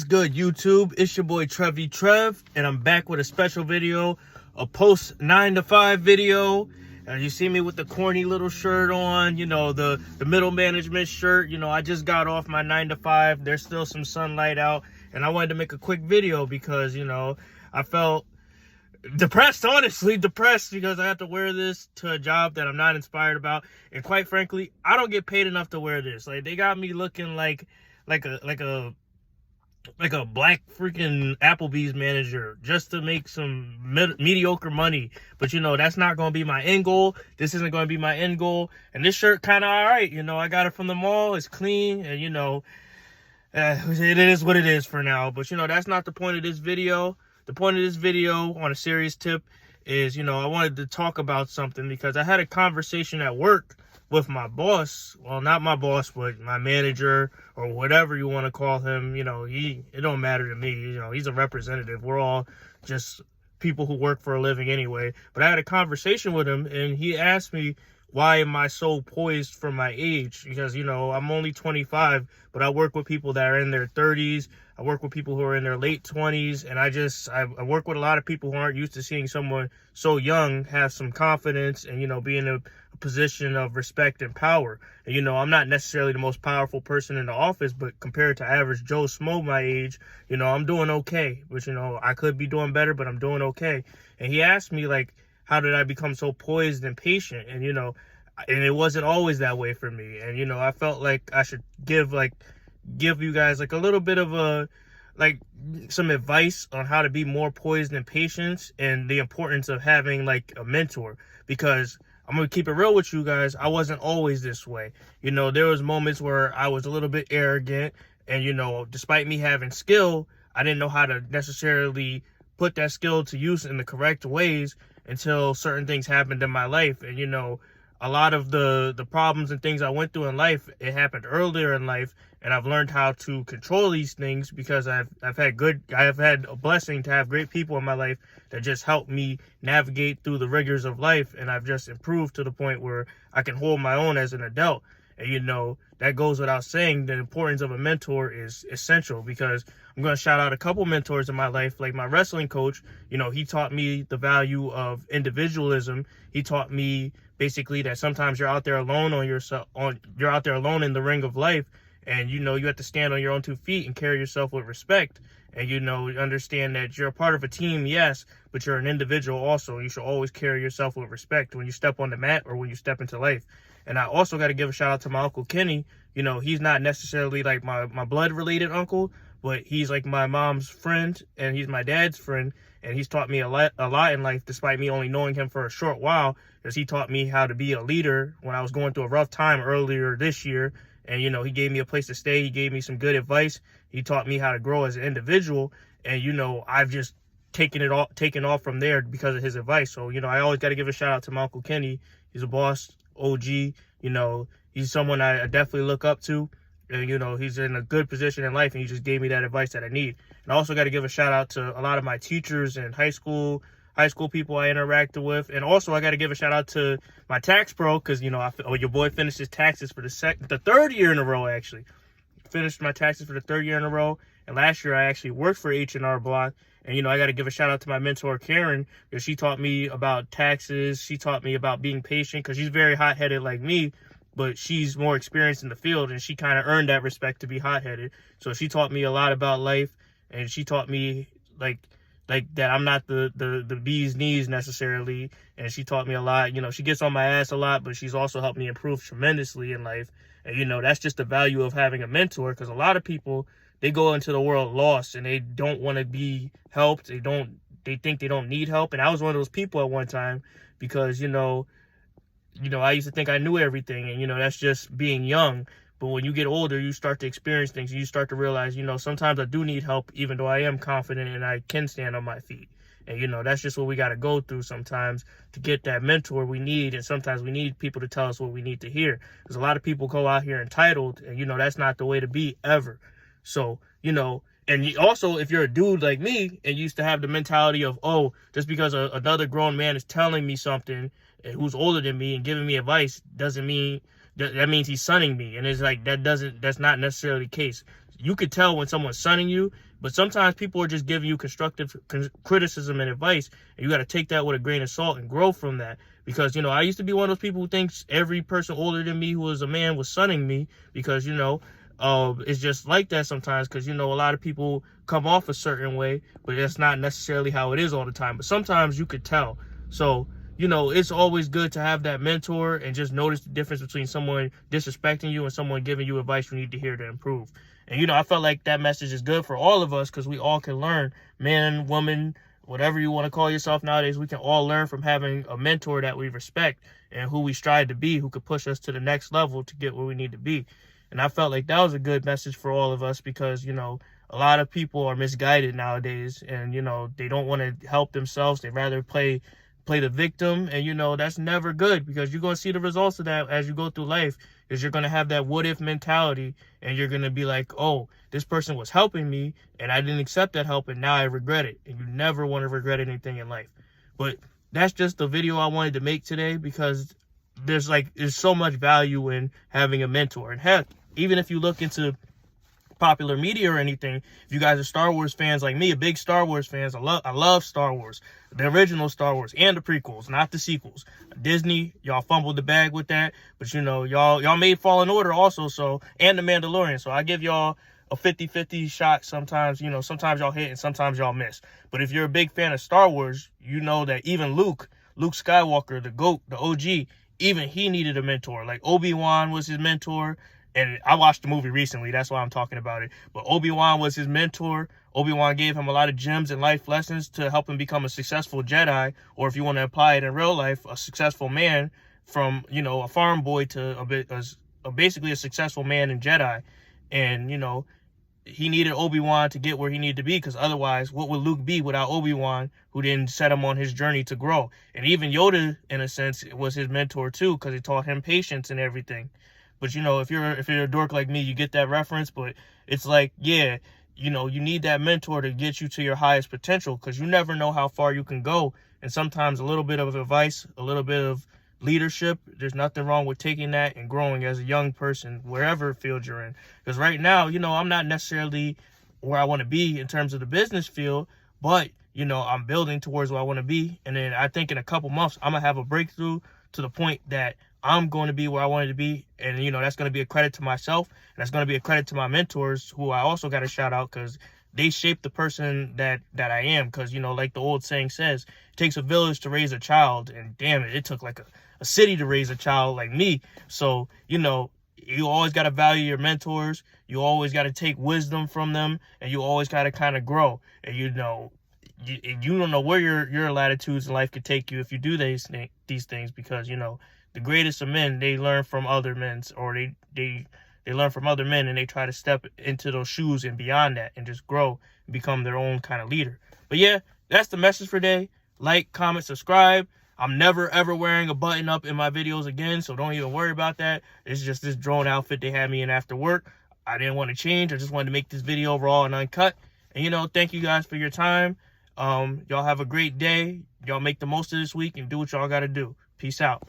What's good, YouTube? It's your boy Trev, and I'm back with a special video, a post 9 to 5 video. And you see me with the corny little shirt on, the middle management shirt. I just got off my 9 to 5. There's still some sunlight out, and I wanted to make a quick video because, I felt depressed because I have to wear this to a job that I'm not inspired about. And quite frankly, I don't get paid enough to wear this. Like, they got me looking like a black freaking Applebee's manager just to make some mediocre money. But that's not going to be my end goal. This isn't going to be my end goal. And this shirt kind of all right. I got it from the mall. It's clean, and it is what it is for now. But that's not the point of this video. The point of this video, on a serious tip, is I wanted to talk about something because I had a conversation at work with my boss. Well, not my boss, but my manager, or whatever you want to call him. It don't matter to me. He's a representative. We're all just people who work for a living anyway. But I had a conversation with him, and he asked me, why am I so poised for my age? Because, I'm only 25, but I work with people that are in their 30s. I work with people who are in their late 20s. And I work with a lot of people who aren't used to seeing someone so young have some confidence and, be in a position of respect and power. And, I'm not necessarily the most powerful person in the office, but compared to average Joe Smo my age, I'm doing okay. But, I could be doing better, but I'm doing okay. And he asked me, how did I become so poised and patient? And, and it wasn't always that way for me. And, I felt like I should give you guys a little bit of some advice on how to be more poised and patient, and the importance of having a mentor. Because I'm going to keep it real with you guys. I wasn't always this way. There was moments where I was a little bit arrogant, and, despite me having skill, I didn't know how to necessarily put that skill to use in the correct ways until certain things happened in my life. And, a lot of the problems and things I went through in life, it happened earlier in life, and I've learned how to control these things because I have had a blessing to have great people in my life that just helped me navigate through the rigors of life, and I've just improved to the point where I can hold my own as an adult. And, that goes without saying. The importance of a mentor is essential, because I'm going to shout out a couple mentors in my life. Like my wrestling coach, he taught me the value of individualism. He taught me basically that sometimes you're out there alone you're out there alone in the ring of life, and you have to stand on your own 2 feet and carry yourself with respect. And understand that you're a part of a team, yes, but you're an individual also. You should always carry yourself with respect when you step on the mat or when you step into life. And I also got to give a shout out to my Uncle Kenny. He's not necessarily my blood related uncle, but he's my mom's friend, and he's my dad's friend. And he's taught me a lot in life, despite me only knowing him for a short while, because he taught me how to be a leader when I was going through a rough time earlier this year. And, he gave me a place to stay. He gave me some good advice. He taught me how to grow as an individual. And, I've just taken off from there because of his advice. So, I always got to give a shout out to my Uncle Kenny. He's a boss, OG. He's someone I definitely look up to. And, he's in a good position in life, and he just gave me that advice that I need. And I also got to give a shout out to a lot of my teachers and high school people I interacted with. And also I got to give a shout out to my tax pro, because, your boy finished his taxes for the third year in a row, actually. Finished my taxes for the third year in a row. And last year I actually worked for H&R Block. And, I got to give a shout out to my mentor, Karen, because she taught me about taxes. She taught me about being patient, because she's very hot-headed like me, but she's more experienced in the field, and she kind of earned that respect to be hot-headed. So she taught me a lot about life, and she taught me that I'm not the bee's knees necessarily. And she taught me a lot. She gets on my ass a lot, but she's also helped me improve tremendously in life. And, that's just the value of having a mentor, because a lot of people, they go into the world lost, and they don't want to be helped. They think they don't need help. And I was one of those people at one time, because, I used to think I knew everything, and, that's just being young. But when you get older, you start to experience things, and you start to realize, sometimes I do need help, even though I am confident and I can stand on my feet. And, that's just what we got to go through sometimes to get that mentor we need. And sometimes we need people to tell us what we need to hear, because a lot of people go out here entitled, and, that's not the way to be ever. So, and also, if you're a dude like me and used to have the mentality of, oh, just because another grown man is telling me something, who's older than me and giving me advice, doesn't mean that means he's sunning me. And it's that's not necessarily the case. You could tell when someone's sunning you But sometimes people are just giving you constructive criticism and advice, and you got to take that with a grain of salt and grow from that. Because, you know, I used to be one of those people who thinks every person older than me who was a man was sunning me, because, you know, it's just like that sometimes, because, you know, a lot of people come off a certain way, but that's not necessarily how it is all the time. But sometimes you could tell. So, you know, it's always good to have that mentor and just notice the difference between someone disrespecting you and someone giving you advice you need to hear to improve. And, you know, I felt like that message is good for all of us, because we all can learn. Man, woman, whatever you want to call yourself nowadays, we can all learn from having a mentor that we respect and who we strive to be, who could push us to the next level to get where we need to be. And I felt like that was a good message for all of us, because, you know, a lot of people are misguided nowadays, and, you know, they don't want to help themselves. They'd rather play the victim, and, you know, that's never good, because you're going to see the results of that as you go through life. Is you're going to have that what if mentality, and you're going to be like, oh, this person was helping me and I didn't accept that help, and now I regret it. And you never want to regret anything in life. But that's just the video I wanted to make today, because there's so much value in having a mentor. And heck, even if you look into popular media or anything, if you guys are Star Wars fans like me, a big Star Wars fans, I love Star Wars, the original Star Wars and the prequels, not the sequels. Disney, y'all fumbled the bag with that, but, you know, y'all made Fallen Order also, so, and the Mandalorian, so I give y'all a 50-50 shot sometimes. You know, sometimes y'all hit and sometimes y'all miss. But if you're a big fan of Star Wars, you know that even Luke Skywalker, the GOAT, the OG, even he needed a mentor. Like, Obi-Wan was his mentor. And I watched the movie recently, that's why I'm talking about it. But Obi-Wan was his mentor. Obi-Wan gave him a lot of gems and life lessons to help him become a successful Jedi, or if you want to apply it in real life, a successful man, from, you know, a farm boy to basically a successful man in Jedi. And, you know, he needed Obi-Wan to get where he needed to be, because otherwise, what would Luke be without Obi-Wan, who didn't set him on his journey to grow? And even Yoda, in a sense, was his mentor too, because he taught him patience and everything. But, you know, if you're a dork like me, you get that reference. But it's like, yeah, you know, you need that mentor to get you to your highest potential, because you never know how far you can go. And sometimes a little bit of advice, a little bit of leadership, there's nothing wrong with taking that and growing as a young person, wherever field you're in. Because right now, you know, I'm not necessarily where I want to be in terms of the business field, but, you know, I'm building towards where I want to be. And then I think in a couple months, I'm going to have a breakthrough to the point that I'm going to be where I wanted to be. And, you know, that's going to be a credit to myself. And that's going to be a credit to my mentors, who I also got to shout out, because they shaped the person that I am. Because, you know, like the old saying says, it takes a village to raise a child. And damn it, it took like a city to raise a child like me. So, you know, you always got to value your mentors. You always got to take wisdom from them. And you always got to kind of grow. And, you know, you don't know where your latitudes in life could take you if you do these things, because, you know, the greatest of men, they learn from other men, or they learn from other men, and they try to step into those shoes and beyond that and just grow and become their own kind of leader. But yeah, that's the message for today. Like, comment, subscribe. I'm never ever wearing a button up in my videos again, so don't even worry about that. It's just this drone outfit they had me in after work. I didn't want to change. I just wanted to make this video raw and uncut. And, you know, thank you guys for your time. Y'all have a great day. Y'all make the most of this week and do what y'all got to do. Peace out.